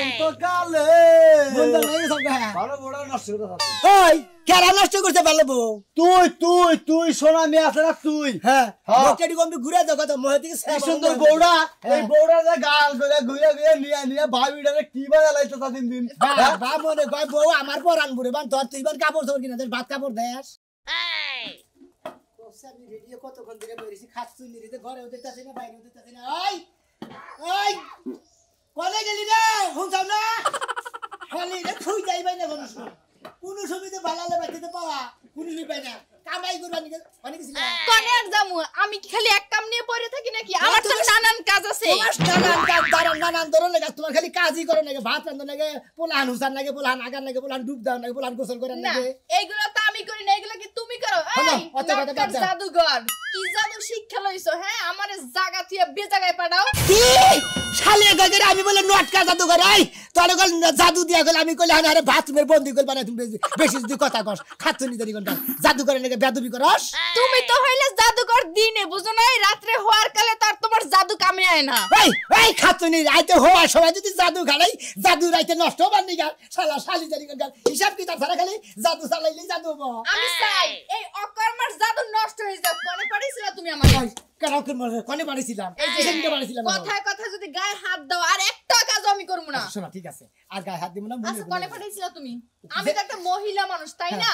বসন্তকালে বন্ধ নাই সব গা ভালো বড় নষ্ট করে ওই কেরা নষ্ট করতে পারলো তুই তুই তুই সোনা মেয়ে আছে না তুই হ্যাঁ হ্যাঁ। বকেটি কম ঘুরে দাও কত মোহ থেকে কি সুন্দর বউড়া এই বউড়া যে গাল করে ঘুরে ঘুরে নিয়ে ভাবিটারে কি বাজা লাইতো তা দিন দিন বা মনে কয় বউ আমার পরান বুড়ে বান তোর তুই বান কাপড় চোপড় কিনা তোর ভাত কাপড় দেস আমি রেডিও কতক্ষণ ধরে বইছি খাচ্ছুই নিরিতে ঘরে উঠতেছি না বাইরে উঠতেছি না ওই ওই কোনে গেলি রে হুঁচাও না খালি রে খুই যাইবাই না কোন সুবিধা ভালালে বাইতে পাওয়া কোন সুবিধা না কামাই করবা নি অনেক ছিল কোনে আর যামু আমি কি খালি এক কাম নিয়ে পড়ে থাকি নাকি আমার তো নানান কাজ আছে তোমার নানান ধরনের কাজ তোমার খালি কাজই করে নাকি ভাত রান্ধন লাগে পোলাহান হুসান লাগে পোলাহান আগান লাগে পোলাহান ডুব দাও লাগে পোলাহান গোসল করেন না লাগে এইগুলো তো আমি করি না এগুলো কি তুমি করো হলো, এই অত কথা বাদ দাও। জাদুঘর কি জাদু শিক্ষা লইছো হ্যাঁ আমারে জায়গা থেকে বেজাগায় পাঠাও কি শালি গগরে আমি বলে নটকা জাদু করে এই তোর গল জাদু দিয়া গেল আমি কইলে আরে বাথরুমের বন্দি কইল বানাই তুমি বেশি যদি কথা কস খাতুনি দেরি কোনটা জাদু করে নাকি বেদবি করস তুমি তো হইলে জাদুঘর দিনে বুঝো না রাতে হওয়ার কালে তার তোমার জাদু কামে আয় না এই এই খাতুনি রাইতে হওয়া সবাই যদি জাদু খালাই জাদু রাইতে নষ্ট বান্দি গাল শালা শালি জানি গাল হিসাব কি তার সারা খালি জাদু চালাইলেই জাদু হবো আমি চাই এই অকর্মার জাদু নষ্ট হয়ে যাক কোনে পারিছিলা তুমি আমাকে কারকে মনে কোনে পারিছিলাম সেদিনকে পারিছিলাম কথায় কথা যদি গায়ে হাত দাও আর একটা কাজ আমি করব না শোনা ঠিক আছে আর গায়ে হাত দিব না আচ্ছা কোনে পাঠাইছিলা তুমি আমি তো একটা মহিলা মানুষ তাই না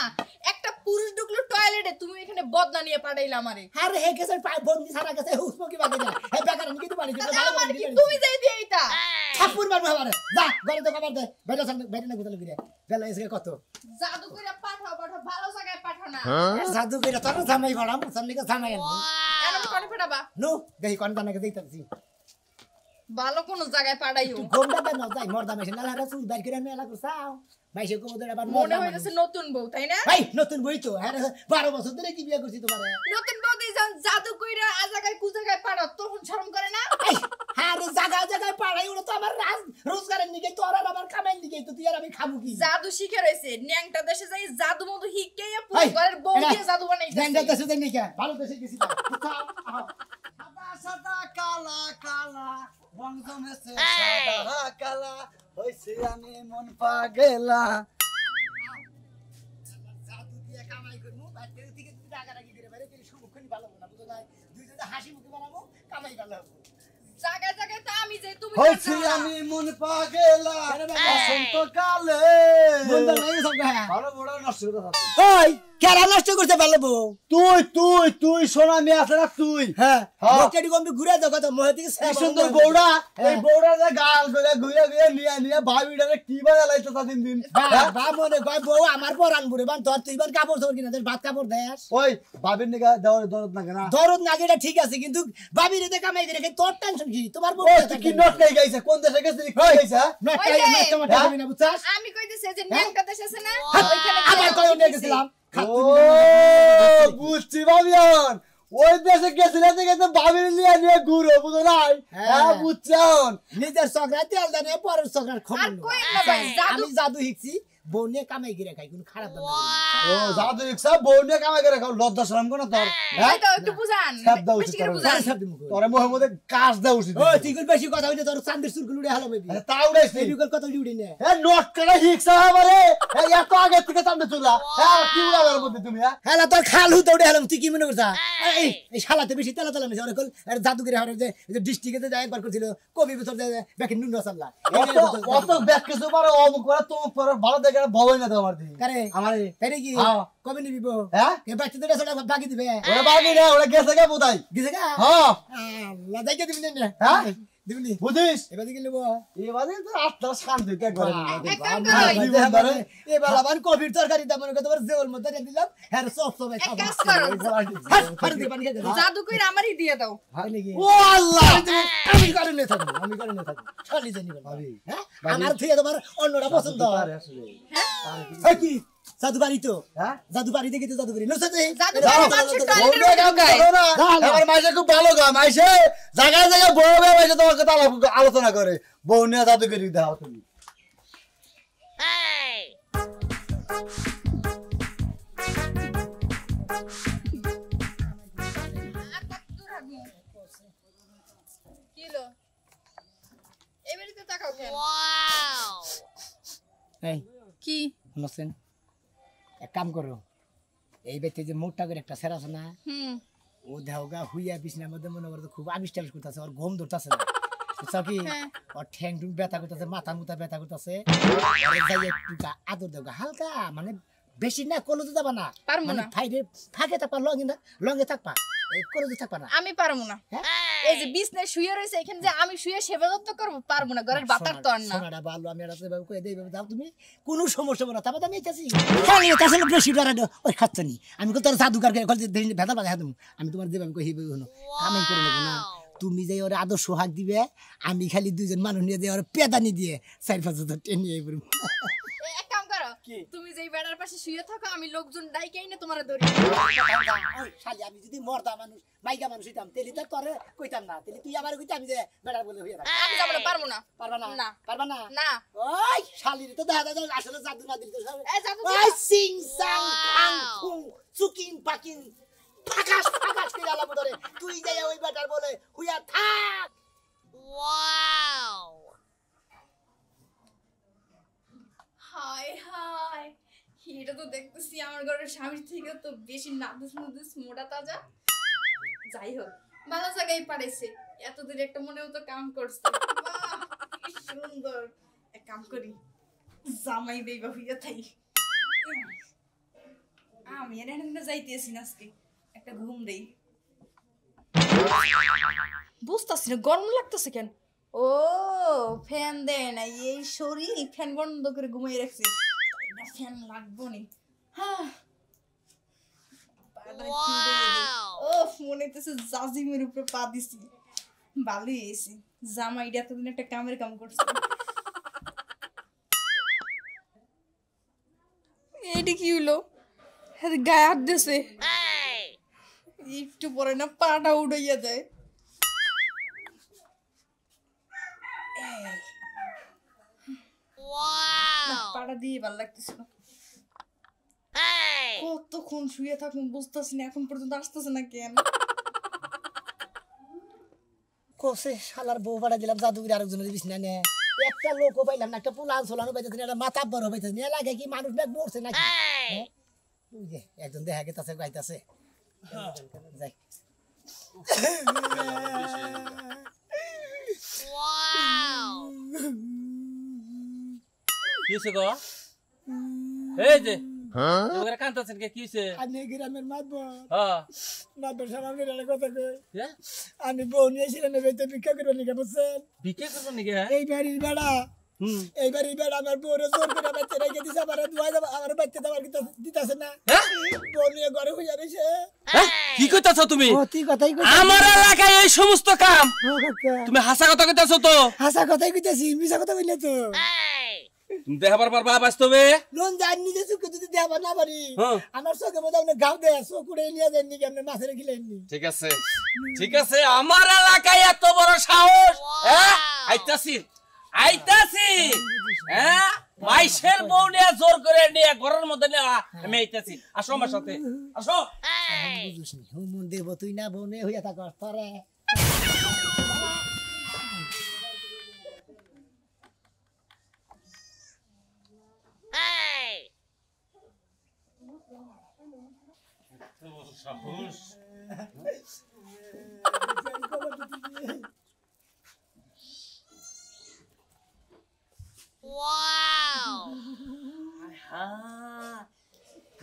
একটা পুরুষ ঢুকলো টয়লেটে তুমি এখানে বদনা নিয়ে পাঠাইলা আমারে আরে হে গেছে পাই বন্দি সারা গেছে হুসমো কি বাগে না হে বেকার আমি কিন্তু পারি কিন্তু ভালো আমার করে কি তুমি যাই দিয়ে এইটা থাপুর মারবো আমারে যা ঘরে তো খবর দে বেটা সামনে বেটা না গুতলে গিরে বেলা এসে কত জাদু করে পাঠাও ভালো জায়গায় পাঠাও না জাদু কইরা তোর জামাই বড়াম সামনে কে জামাই আনবো কেন কোনে পাঠাবা নো দেই কোন দানাকে দেইতাছি ভালো কোন জায়গায় পাঠাইও তুই গোমটা দেন যাই মর্দা মেশিন না লারা চুল বাইর করে মেলা করছাও ভাইসে কোমদের আবার মনে হইতাছে নতুন বউ তাই না ভাই নতুন বই তো হ্যাঁ 12 বছর ধরে কি বিয়ে করছি তোমারে নতুন বউ দিয়ে যখন জাদু কইরা আ জায়গায় কু জায়গায় পাঠাও তখন শরম করে না হ্যাঁ রে জায়গা জায়গায় পাড়াই ওরা তো আমার রোজগারের নিকে তোর আর আমার কামাইয়ের নিকে তো তুই আর আমি খাবো কি জাদু শিখে রইছে ন্যাংটা দেশে যাই জাদু মধু হিকেইয়া পুরো ঘরের বউ দিয়ে জাদু বানাইছে ন্যাংটা দেশে যাই নিকে ভালো দেশে গেছি সাদা সাদা কালা কালা রং জমেছে সাদা কালা হইছে আমি মন পাগেলা জাদু দিয়ে কামাই করমু বাইরে থেকে তুই টাকা রাখি করে বাইরে তুই সুমুখনি ভালো না বুঝো না দুই যদি হাসি মুখে বানাবো কামাই ভালো হবে জায়গা জায়গায় তো আমি যাই তুমি হইছে আমি মন পাগেলা বসন্তকালে বন্ধ নাই সব গা ভালো বড় নষ্ট করে ওই কেরা নষ্ট করতে পারলো তুই তুই তুই সোনা মেয়ে আছে না তুই হ্যাঁ হ্যাঁ। বকেটি কম ঘুরে দাও কত মোহ থেকে কি সুন্দর বউড়া এই হ্যাঁ। বউড়া যে গাল করে ঘুরে ঘুরে নিয়ে ভাবিটারে কি বাজা লাইতো তা দিন দিন বা মনে কয় বউ আমার পরান বুড়ে বান তোর তুই বান কাপড় চোপড় কিনা তোর ভাত কাপড় দেস ওই ভাবির নিগা দেওয়ার দরদ না কেনা দরদ না এটা ঠিক আছে কিন্তু বাবির এতে কামাই করে খাই তোর টেনশন কি তোমার বউ ও তুই কি নট নাই গাইছে কোন দেশে গেছিস কি গাইছে নট ওই যে, তোমার টাকা না বুঝছাস আমি কইতেছি যে ন্যাংটা দেশ আছে না হ্যাঁ, ওইখানে আবার কই নিয়ে গেছিলাম ও বুঝছি ভাবিয়ান ওই দেশে গেছিলে থেকে তো ভাবির নিয়ে ঘুরো বুঝো নাই হ্যাঁ বুঝছান নিজের চকরা তেল দেনে পরের চকরার খবর আর কই না ভাই জাদু আমি জাদু শিখছি বউ নিয়ে কামাই করে খাই কোন খারাপ দাম ও জাদু ইচ্ছা বউ নিয়ে কামাই করে খাও লজ্জা শরম কোন তোর হ্যাঁ এই তো একটু বুঝান সাপ দাও বেশি করে বুঝান তোরে মোহাম্মদে কাজ দাও উচিত ও তুই কোন বেশি কথা হইলে তোর চান্দের চুল গুলো হালো বেবি তা উড়াইছি এই বিকল কথা উড়ি নে হ্যাঁ নট করে হিকসা আমারে হ্যাঁ এত আগে থেকে সামনে চলা হ্যাঁ কি উড়াবার মধ্যে তুমি হ্যাঁ হ্যালা তোর খাল হুতে উড়ে হালাম তুই কি মনে করছা এই শালাতে বেশি তেলা তেলা মিশে অনেক জাদুগিরি হারে যে ডিস্ট্রিক্টে যায় একবার করছিল কবি বছর ব্যাকে নুন রসাল্লা অত ব্যাক কিছু পারে অমুক করে তমুক করে ভালো দেখে ভয় না তোমার দিকে কারে আমার তাই কি হ্যাঁ। কবে নিবি বউ হ্যাঁ এ বাচ্চা দুটা ছোটা বাকি দিবে ওরা বাকি না ওরা গেছে গে বুদাই গেছে গা হ্যাঁ লাদাইকে দিবি না হ্যাঁ? দিবনি বুঝিস এবার দিকে নেবো এবারে তো আত্মা শান্তি কে করে এক কাম করো এবার আবার কবির তরকারি দাম মনে তোমার জেওল মধ্যে রেখে দিলাম হ্যাঁ সব সব এক কাজ করো জাদু কইরা আমারই দিয়ে দাও ও আল্লাহ আমি করে নিয়ে থাকবো আমি করে নিয়ে থাকবো খালি জানি হ্যাঁ আমার থেকে তোমার অন্যরা পছন্দ পারে আসলে হ্যাঁ কি জাদু বাড়ি তো হ্যাঁ জাদু বাড়ি দেখে তো জাদু বাড়ি নসাতে জাদু বাড়ি মানুষের টয়লেটের বউটা কাম গায়ে। করো না আমার মাইসে খুব ভালো গা মাইসে জায়গায় জায়গায় বড় বড় মাইসে তোমার কথা আলোচনা করে বউ নিয়ে জাদু করে দাও তুমি আর কত দূর হাঁটবো? কি হলো? এবারে তো তাকাও কেন? এই কি শুনছেন এক কাম করো এই ব্যক্তি যে মোটা করে একটা সেরা আছে না ও দেহগা হুইয়া বিছনার মধ্যে মনে করতে খুব আবিষ টাবিষ করতেছে ওর ঘুম ধরতেছে না বুঝছো কি ওর ঠ্যাং টুং ব্যথা করতেছে মাথা মুথা ব্যথা করতেছে একটু আদর দেওগা হালকা মানে বেশি না কলেজে যাবা না মানে ফাঁকে থাকবা লঙ্গে থাকবা কলেজে থাকবা না আমি পারবো না এই যে বিছনায় শুয়ে রয়েছে এখানে যে আমি শুয়ে সেবা যত্ন করবো পারবো না ঘরের বাতার তো আর না সোনাটা ভালো আমি এটা সেভাবে কই দেই যাও তুমি কোনো সমস্যা না তারপর আমি চাইছি খালি তাছে বেশি ডরা ওই খাচ্ছনি আমি কত জাদুকার কে কল ভেদা বাজা তুমি আমি তোমার যেভাবে কই হিবে হনো কামাই করে নেব না তুমি যাই ওরে আদর সোহাগ দিবে আমি খালি দুইজন মানুষ নিয়ে যাই ওরে পেদানি দিয়ে 4-5 টেন নিয়ে পড়ব এক কাম করো তুমি যেই বেড়ার পাশে শুয়ে থাকো আমি লোকজন ডাইকে এনে তোমারে ধরি ওই শালি আমি যদি মর্দা মানুষ মাইকা মানুষ হইতাম তেলি তো তোরে কইতাম না তেলি তুই আমারে কইতে আমি যে বেড়ার বলে হইয়া থাক আমি যাব না পারবো না পারবা না না পারবা না না ওই শালি তো দেখা যায় আসলে জাদু না দিল তো সব এই জাদু ওই সিং সাং ফাং ফুং চুকিন পাকিন ফাকাস করে আলাম ধরে তুই যাই ওই বেটার বলে হইয়া থাক ওয়াও হাই হাই এটা তো দেখতেছি আমার ঘরের স্বামীর থেকে তো বেশি নাদুস নাদুস মোটা তাজা যাই হোক ভালো জায়গায় পারেছে এতদিন একটা মনেও তো কাম করছে বাহ, কি সুন্দর এক কাম করি জামাই বেবা হইয়া থাই আমি এখানে যাইতেছি না আজকে একটা ঘুম দেই বুঝতেছি না গরম লাগতেছে কেন ও ফ্যান দেয় না এই শরীর ফ্যান বন্ধ করে ঘুমাই রাখছে ফ্যান লাগবো নি ও মনে হইতেছে জাজিমের উপরে পা দিছি ভালোই হয়েছে জামাইটা এতদিন একটা কামের কাম করছে এইটা কি হইলো গায়ে হাত দিছে একটু পরে না পাটা উড়াইয়া দেয় পাটা দিয়ে ভালো লাগতেছিল কতক্ষণ শুয়ে থাকুন বুঝতেছি না এখন পর্যন্ত আসতেছে না কেন কোসে শালার বউ পাড়া দিলাম জাদুগিরি আরেকজনের বিছনা নে একটা লোকও পাইলাম না একটা পোলান সোলানো পাইতেছে না একটা মাথা বড় পাইতেছে না লাগে কি মানুষ ব্যাগ মরছে নাকি ওই যে একজন দেখা গেছে গাইতেছে যাই কিছে গো এই যে তোমরা কান্তাছেন কে কিছে আমি গ্রামের মাতবর হ্যাঁ মাতবর সামনে রে কথা কই হ্যাঁ আমি বউ নিয়েছিলাম বেতে ভিক্ষা করব নিকে বুঝছেন বিকে করব নাকি এই বাড়ির বেড়া এই বাড়ির বেড়া আমার বউরে জোর করে বাচ্চা রেখে দিছে আমার দুয়া যাবে আমার বাচ্চা দাবার কি দিতাছে না বউ নিয়ে ঘরে হইয়া রইছে কি কইতাছো তুমি সত্যি কথাই কই আমার এলাকায় এই সমস্ত কাম তুমি হাসা কথা কইতাছো তো হাসা কথাই কইতাছি মিছা কথা কইলে তো তুমি দেখাবার পারবা বাস্তবে লোন জানি নিজে সুখে যদি দেবা না পারি আমার চোখে মধ্যে আপনি গাও দে চকুড়ে নিয়ে যাননি কি আপনি মাছের খিলেননি ঠিক আছে আমার এলাকায় এত বড় সাহস হ্যাঁ আইতাছি হ্যাঁ মাইশের বউ নিয়ে জোর করে নিয়ে ঘরের মধ্যে নিয়ে আমি আইতাছি আসো আমার সাথে আসো বুঝুসনি হুমুন দেব তুই না বউ নিয়ে হইয়া থাকস তোরে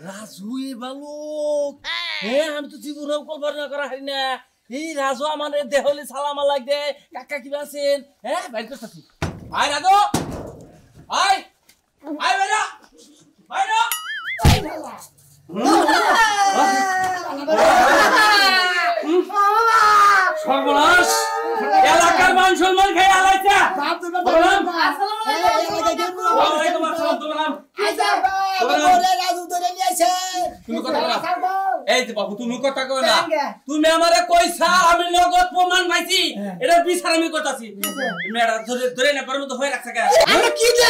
রাজু এ বালক হ্যাঁ আমি তো জীবনেও কল্পনা করা হয় না এই রাজু আমাদের দেহলে সালাম আলাইক দে কাকা কি আছেন হ্যাঁ বাইর করতেছি আয় রাজু আয় আয় বেরা বাইরা সর্বনাশ এলাকার মান সম্মান খাই আলাইছা বললাম ওয়ালাইকুম আসসালাম তোমরা রাজু ধরে নিয়ে আসে তুমি কথা বলা এই যে বাবু তুমি কথা কও না তুমি আমারে কইছা আমি নগদ প্রমাণ পাইছি এটা বিচার আমি করতেছি মেয়েরা ধরে না পারমু তো হয়ে রাখছে কেন আমি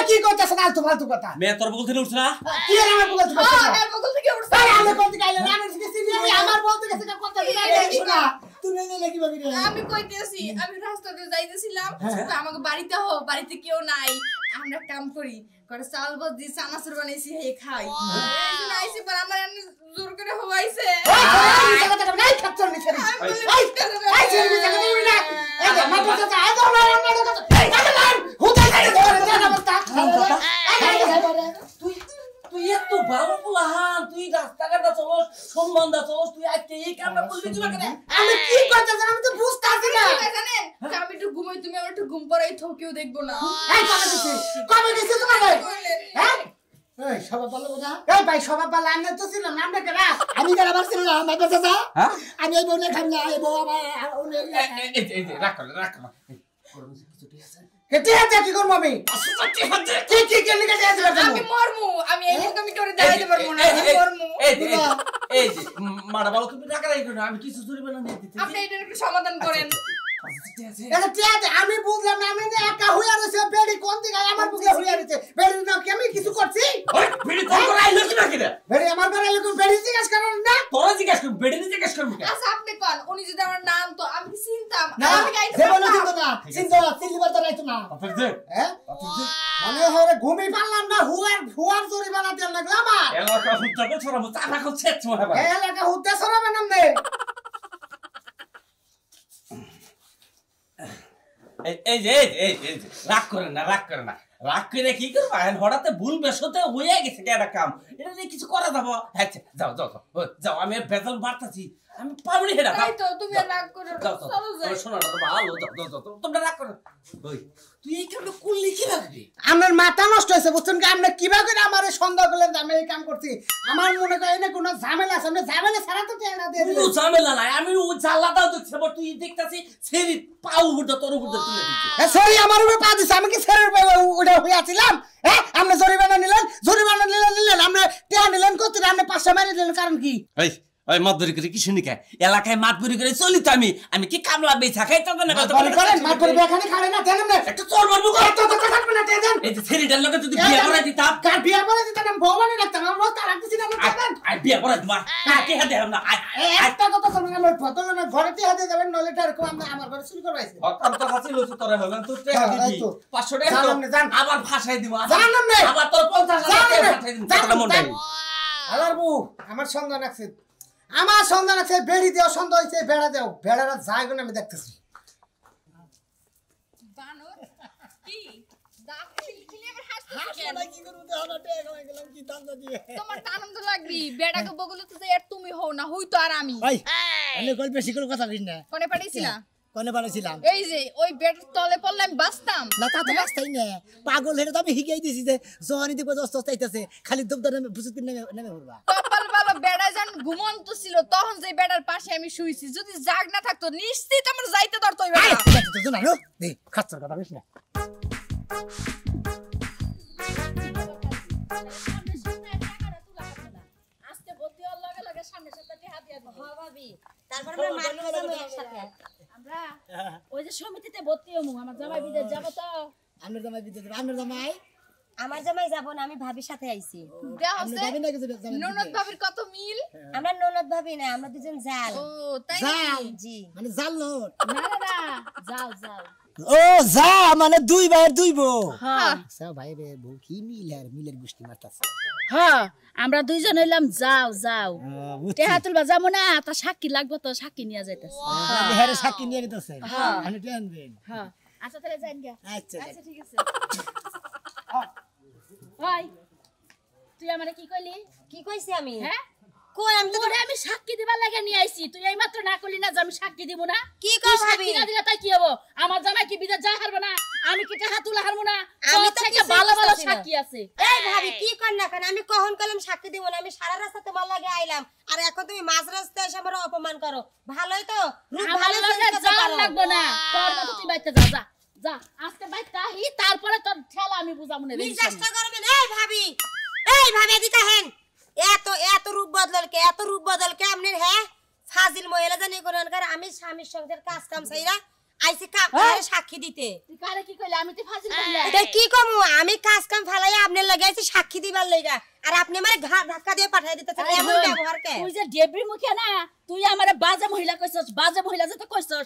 কি করতেছ না তো ফালতু কথা মেয়ে তোর বলতে উঠছ না কি আর আমার বলতে আর বগল থেকে উঠছে আমি বলতে গাইলে আমি সিরিয়াসলি আমার বলতে গেছে কথা দিলাই শোনা তুমি নিলে কি ভাবি রে আমি কইতেছি আমি রাস্তা দিয়ে যাইতেছিলাম তো আমাকে বাড়িতে বাড়িতে কেউ নাই আমরা কাম করি করে চাল বদি চানাচুর বানাইছি হে খাই এইদিন আইছি পর আমার এমনি জোর করে হওয়াইছে এই কথা নাই খাচ্ছর নি ছেড়ে এই ছেড়ে জায়গা দিবি না এই যে মাথা চাচা আজ আমার আমার কথা এই কথা হুদাই খাই দে না বলতা তুই এত ভালো পোলাহান তুই রাস্তাঘাটে চলস সম্মান দা চলস তুই আজকে এই কামটা করলি কি করে আমি কি করতেছ আমি তো বুঝতাছি না জানেন আমি একটু ঘুমাই তুমি আমার একটু ঘুম পড়াই থাও কেউ দেখবো না এই কবে দিছিস তোমার হ্যাঁ এই সবাই ভালো কথা এই ভাই সবাই ভালো আমি তো ছিলাম নামটা কেডা আমি কেডা বাসছিল না মাথা চাচা হ্যাঁ আমি এই বউনে খাই না এই বউ আমার এই রাখ কিছু ঠিক আছে কেটে আছে কি করব আমি কি লিখে দিয়েছ আমি মরমু আমি এই মুখে করে দাঁড়াইতে পারবো না আমি মরমু এই মারা বলো তুমি টাকা রাখো না আমি কিছু চুরি বানা দিয়ে দিতে আপনি এটার একটু সমাধান করেন এটা ঠিক আছে আমি বুঝলাম না আমি যে একা হইয়া রইছে বেড়ি কোন দিকে আমার বুঝলা হইয়া রইছে বেড়ি না কি আমি কিছু করছি ওই বেড়ি কোন করে আইলো কি না কিরা বেড়ি আমার ঘরে লোক বেড়ি জিজ্ঞাসা করেন না তোরা জিজ্ঞাসা কর বেড়ি জিজ্ঞাসা করবি আচ্ছা আপনি কোন উনি যদি আমার নাম তো আমি কি চিনতাম না আমি গাইতে জীবনে পারতাম চিন্তা না চিন্তা না চিল্লিবার তো রাইতো না হ্যাঁ মানে হরে ঘুমি পারলাম না হুয়ার জরি বানাতে লাগলাম আমার এলাকা হুত্তাকে ছড়াবো চাটা করছে ছড়াবো এলাকা হুতে সরাবে নামনে এই যে রাগ করে না রাগ করে কি করবা হঠাৎ ভুল বেশতে হয়ে গেছে একটা কাম এটা নিয়ে কিছু করা যাবো আচ্ছা যাও আমি বেতন বাড়তাছি আমি পাবনি হেডা তাই তো তুমি আর রাগ করো চলো যাই শোনো না ভালো যাও তোমরা রাগ করো ওই তুই এই কামটা করলি কি ভাববি আমার মাথা নষ্ট হয়েছে বুঝছেন কি আপনি কিভাবে করে আমার সন্দেহ করলেন যে আমি এই কাম করছি আমার মনে করেন না কোনো ঝামেলা আছে আপনি ঝামেলা ছাড়া তো টেনা দিয়ে কোনো ঝামেলা নাই আমি ও জ্বালাটাও দেখছি বট তুই দেখতাছি সেরি পাও উপর তোর উপর তুলে দিচ্ছে সরি আমার উপরে পা দিছে আমি কি ছেড়ে ওটা হয়ে আছিলাম হ্যাঁ আপনি জরিমানা নিলেন আপনি টেনা নিলেন কত আপনি 500 মারি দিলেন কারণ কি ওই মাতবরি করে কি শুনি খায় এলাকায় মাতবরি করে চলি তো আমি কি কামলা বেচা খাইতে না করেন মাতবরি এখানে খাড়ে না দেন না একটা চল মারবো তো থাকবে না দেন এই যে ছেলেটার লগে যদি বিয়ে করে দিতাম কার বিয়ে করে দিতাম আমি ভবানী রাখতাম আমরা তার রাখতেছি না দেন আই বিয়ে করে দিবা কাকে হাতে না একটা কথা তো না ফটো না ঘরেতে হাতে যাবেন নলে টার কো আমরা আমার ঘরে চুরি করবাইছে হকাম তো হাসি লইছে তোরে হলেন তুই টাকা দিবি 500 টাকা আবার ফাঁসাই দিব আবার তোর 50,000 টাকা ফাঁসাই দিব টাকা মন নাই আলার বউ আমার সন্ধান আছে বেড়ি দেও সন্দেহ হইছে বেড়া দেও বেড়ারা যায় না আমি দেখতেছি বানর কি দাঁত খিলখিলি আমার হাসতেছে কেন কি করব দেহটা টেক হয়ে গেলাম কি দাম দিয়ে তোমার আনন্দ লাগবি বেড়াকে বগলে তো যে আর তুমি হও না হই তো আর আমি ভাই আমি কল বেশি করে কথা কইছ না কোনে পাঠাইছিলা কোনে বানাইছিলাম এই যে ওই বেড তলে পড়লে আমি বাঁচতাম না তা তো বাস্তাই না পাগল হেরে তো আমি হিগাই দিছি যে জহানি দিব দস্ত চাইতেছে খালি দুধ নেমে বুঝতে নেমে পড়বা কপাল ভালো বেড়া যান ঘুমন্ত ছিল তখন যে বেড়ার পাশে আমি শুইছি যদি জাগ না থাকতো নিশ্চিত আমার যাইতে ধরতো ওই বেড়া তো জানো না দে খাচ্ছর কথা বেশ না আজকে ভর্তি হওয়ার লগে লগে সামনে সপ্তাহে হাত দিয়া দিব ভাবি তারপর আমরা মাঠে যাবো একসাথে আমরা ওই যে সমিতিতে ভর্তি হমু আমার জামাই বিদেশ যাব তো আমার জামাই বিদেশ আমার জামাই আমার জামাই যাব না আমি ভাবির সাথে আইছি দেয়া আপনি হচ্ছে যাবেন না কিছু জামাই ননদ ভাবির কত মিল আমরা ননদ ভাবি না আমরা দুজন জাল ও তাই জাল জি মানে জাল নোট না না না জাল জাল ও যা মানে দুই ভাই দুই বউ হ্যাঁ সব ভাই বে বউ কি মিলের গোষ্ঠী মারতাছে হ্যাঁ আমরা দুইজন হইলাম যাও টেহা তুলবা যাবো না তা সাক্ষী লাগবে তো সাক্ষী নিয়ে যাইতেছে হেরে সাক্ষী নিয়ে নিতেছে হ্যাঁ। আমি টেনবেন হ্যাঁ আচ্ছা তাহলে যাইন গা আচ্ছা আচ্ছা ঠিক আছে ওই তুই আমারে কি কইলি কি কইছি আমি হ্যাঁ কই আমি তো তোরে আমি সাক্ষী দিবার লাগা নিয়ে আইছি তুই এই মাত্র না কইলি না যে আমি সাক্ষী দিব না কি তুই কই সাক্ষী ভাবি না দিলে তাই কি হবো আমার জামাই কি বিদেশ যা হারবো না আমি কি টাকা তুলা হারবো না আমি তোর তো থেকে কিছুই ভালো ভালো বুঝতাছি না। সাক্ষী আছে এই ভাবি কি কর না কেন আমি কখন কলম সাক্ষী দিব না আমি সারা রাস্তা তোমার লাগে আইলাম আর এখন তুমি মাঝ রাস্তায় এসে আমার অপমান করো ভালোই তো রূপ আমার ভালো লগে চিনতে যাওয়ার পারো। লাগবো না তোর মতো তুই বাইতে যা যা যা আজকে বাইতে আহি তারপরে তোর ঠেলা আমি বুঝাবো না তুমি চেষ্টা করবেন এই ভাবি এদিকে হেন এত রূপ বদল কে আপনি হ্যাঁ ফাজিল মহিলা জানি কোন আমি স্বামীর সংসার কাজ কাম চাইরা আইছে সাক্ষী দিতে। তুই কারে কি কইলে আমি তো ফাজিল কইলা এটা কি কমু আমি কাজ কাম ফেলাই আপনার লগে আইছি সাক্ষী দিবার লাগা আর আপনি আমারে ধাক্কা দিয়ে পাঠাই দিতেছেন এমন ব্যবহার কে? তুই যে ডেবরি মুখে না তুই আমারে বাজে মহিলা কইছস বাজে মহিলা যে তো কইছস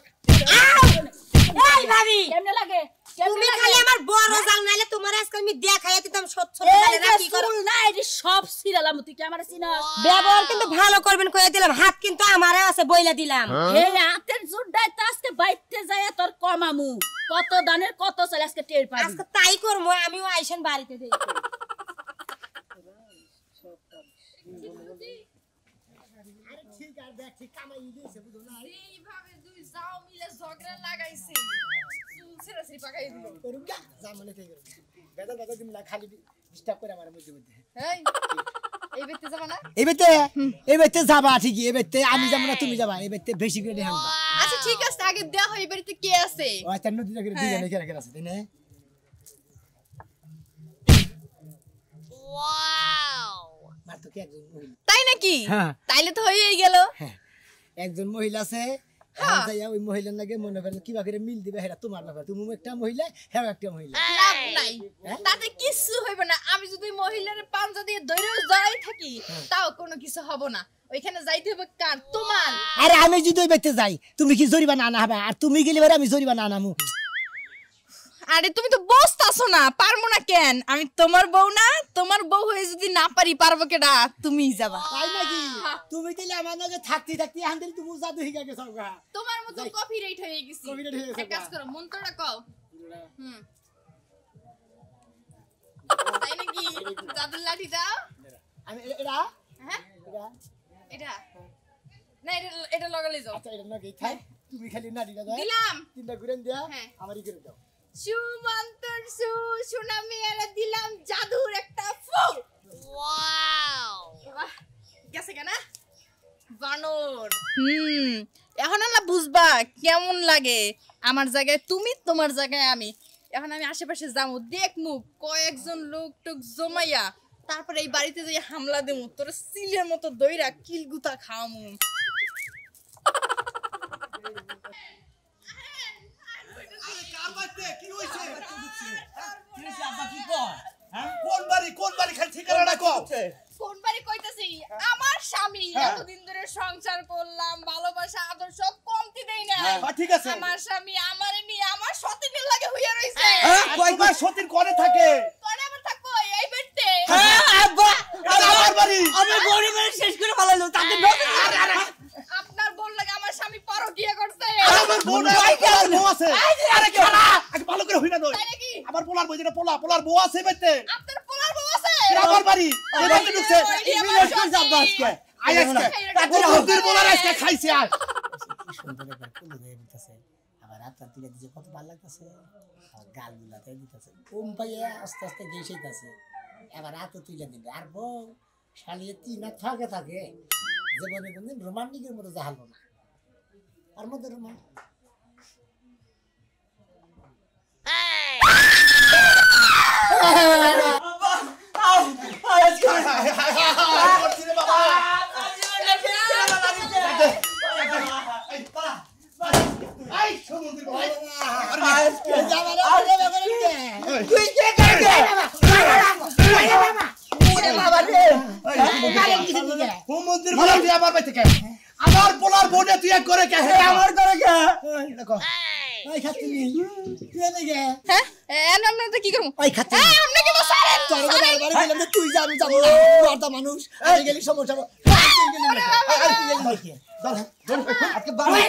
এই ভাবি কেমনে লাগে তুমি খালি আমার বড় জাল নাইলে তোমার আজকে আমি দেখাই দিতাম ছোট ছোট জালেরা কি করো না এটি সব সিরালাম তুই কি আমারে চিনস ব্যবহার কিন্তু ভালো করবেন কইয়া দিলাম হাত কিন্তু আমারে আছে বইলা দিলাম এই হাতের জুড়াই তো আজকে বাইতে যায় তোর কমামু কত দানের কত চাল আজকে টের পাবি আজকে তাই করবো আমিও আইছেন বাড়িতে দেই ঠিক আর দেখ ঠিক কামাই দিয়েছে বুঝো না এইভাবে দুই যাও মিলে ঝগড়া লাগাইছে চুল ছেড়াছি পাকাই দিল করুম যা জামানে থেকে বেদা বেদা দিন না খালি ডিস্টার্ব করে আমার মধ্যে মধ্যে এই বেতে যাবা না এই বেতে যাবা ঠিকই এই বেতে আমি যাব না তুমি যাবা এই বেতে বেশি করে হামবা আচ্ছা ঠিক আছে আগে দেখো এই বাড়িতে কে আছে ও আচ্ছা নদীটা করে দিকে রেখে রেখে আছে তাই না মার তো কি একজন মহিলা তাই নাকি হ্যাঁ। তাইলে তো হয়েই গেল একজন মহিলা আছে যাইয়া ওই মহিলার নাকি মনে করেন কিবা করে মিল দিবে হেরা তোমার ব্যাপার তুমি একটা মহিলা হ্যাঁ একটা মহিলা লাভ নাই তাতে কিছু হইব না আমি যদি মহিলার পাঞ্জা দিয়ে ধরে যাই থাকি তাও কোনো কিছু হব না ওইখানে যাইতে হবে কার তোমার আরে আমি যদি ওই বেতে যাই তুমি কি জরিমানা আনা হবে আর তুমি গেলে আমি জরিমানা আনামু আরে তুমি তো বসতাছো না পারবো না কেন আমি তোমার বউ না তোমার বউ হয়ে যদি না পারি পারবো কেডা তুমিই যাবা তাই নাকি তুমি তাহলে আমার নাকি থাকতে থাকতে হান্দিল তুমি জাদু হিগা গেছো গা তোমার মতো কপি রেট হয়ে গেছি Copyright হয়ে গেছে এক কাজ করো মন্ত্রটা কও তাই নাকি জাদুর লাঠি দাও আমি এটা হ্যাঁ এটা এটা না এটা লাগালে যাও আচ্ছা এটা নাকি থাই তুমি খালি নাড়িটা দাও দিলাম তিনটা ঘুরেন দিয়া হ্যাঁ। আমারই করে দাও সুমন্তর সোনা মেয়েরা দিলাম জাদুর একটা ফুক ওয়াও গেছে কেন বানর এখন না বুঝবা কেমন লাগে আমার জায়গায় তুমি তোমার জায়গায় আমি এখন আমি আশেপাশে যাবো দেখমু কয়েকজন লোক টুক জমাইয়া তারপরে এই বাড়িতে যাই হামলা দেবো তোর সিলের মতো দইরা কিলগুতা খাওয়ামু কোন বাড়ি খালি ঠিকানাটা কও কোন বাড়ি কইতাছি আমার স্বামী এতদিন ধরে সংসার করলাম ভালোবাসা আদর সব কমতি দেই না ঠিক আছে আমার স্বামী আমারে নিয়ে আমার সতীনের লাগে হইয়া রইছে কয়বার সতীন করে থাকে কোনে আবার থাকবো এই বেডতে আব্বা আমার বাড়ি আমি গরিব বাড়ি শেষ করে ফেলাইলো তাতে আপনার বোন লাগে আমার স্বামী পরকিয়া করছে আমার বউ বউ আছে আরে খালা আগে ভালো করে হইনা দই তাই নাকি আমার পোলার বই যেটা পোলার বউ আছে বাইতে আপনার পোলার বউ আছে আমার বাড়ি এই বাড়িতে ঢুকছে মিলেট করে যাবো আজকে আজকে তাদের হদ্দের পোলার আজকে খাইছে আর সুন্দর একবার কুলু হয়ে দিতেছে আবার হাতটা তুলে দিছে কত ভালো লাগতেছে আর গাল গুলাতে দিতেছে ওম পাইয়া আস্তে আস্তে গেছেইতাছে এবার হাত তুলে দিবে আর বউ শালিয়ে তিন হাত থাকে জীবনে কোনদিন রোমান্টিকের মতো জাহালো না আর মধ্যে রোমান আমার পোলার বোনে তুই এক করে কে আমার করে কে ওই খাচ্ছি তুই এনে গে হ্যাঁ এন আমরা তো কি করব ওই খাচ্ছি আপনি কি বসারেন তোর বারবার বললাম যে তুই যা আমি যাব না বড়টা মানুষ আমি গেলি সমস্যা তুই গেলি না আর তুই গেলি নাকি দল আজকে বাড়ি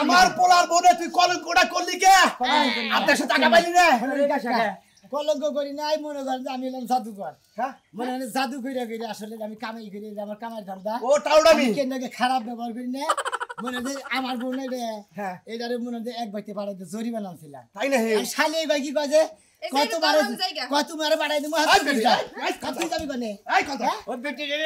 আমার পোলার বোনে তুই কলঙ্কটা করলি কে আপনার সাথে টাকা পাইলি না কলঙ্ক করি নাই মনে করেন যে আমি হলাম জাদুকর হ্যাঁ মনে হয় জাদু করে আসলে আমি কামাই করি আমার কামাই ধান্দা ও টাউডামি কেন খারাপ ব্যবহার করি না মনে হয় আমার বোন এটারে মনে হয় এক বাইতে পাড়াইতে জরিমানা ছিল তাই না হে শালি ভাই কি কয় যে কত মারে বাড়াই দিমু হাত কত যাবি কোনে এই কথা ও বেটি রে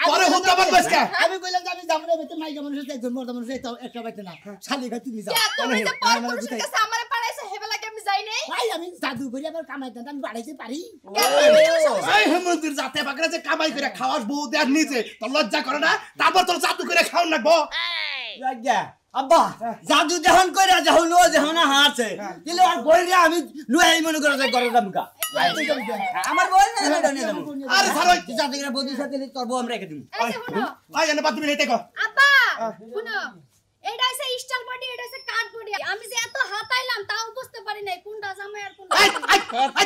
পরে হুদ্দা বানবাসকা আমি কইলাম যে আমি যাব না বেতে মাইকা মানুষ একজন মর্দা মানুষ একটা বাইতে না শালি ভাই তুমি যাও তুমি যে পর পুরুষের কাছে আমারে পাড়াইছে হেবেলা কি আমি যাই নাই ভাই আমি জাদু করি আবার কামাইতে আমি বাড়াইতে পারি এই হেমন্তের জাতে বাকরা যে কামাই করে খাওয়াস বউ দেয়ার নিচে তোর লজ্জা করে না তারপর তোর জাদু করে খাওয়ান লাগবো আজ্ঞা আব্বা জাদু যখন কইরা যখন ও যখন হাসে দিলে আর বইরে আমি লুয়াই মনে করে যাই করে দামকা আমার বই না এটা নিয়ে যাবো আরে ছাড়ো জাদু করে বদি সাথে তোর বউ আমরা রেখে দিমু আই এনে বাদ তুমি নেতে কো আব্বা শুনো এইটা হইছে স্টাইল বডি এটা হইছে কাট বডি আমি যে এত হাতাইলাম তাও বুঝতে পারি নাই কোনটা জামাই আর কোনটা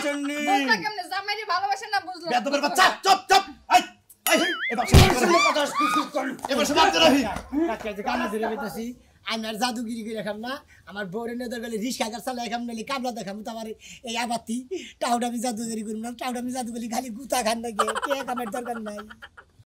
চন্নি বলতা কেমনে জামাইরে ভালোবাসে না বুঝলাম বেদবের বাচ্চা চুপ চুপ আই আই এবার এবার সব করতে রহি কাকে কানে ধরে বেতাছি আমি আর জাদুগিরি করে খাম না আমার বউরে নদর গেলে রিস্কা গাছ চালাই খাম নালি কাবলা দেখাম তো আমার এই আবাতি টাউডামি জাদুগিরি করুম না টাউডামি জাদুগিরি খালি গুতা খান না গিয়ে কে কামের দরকার নাই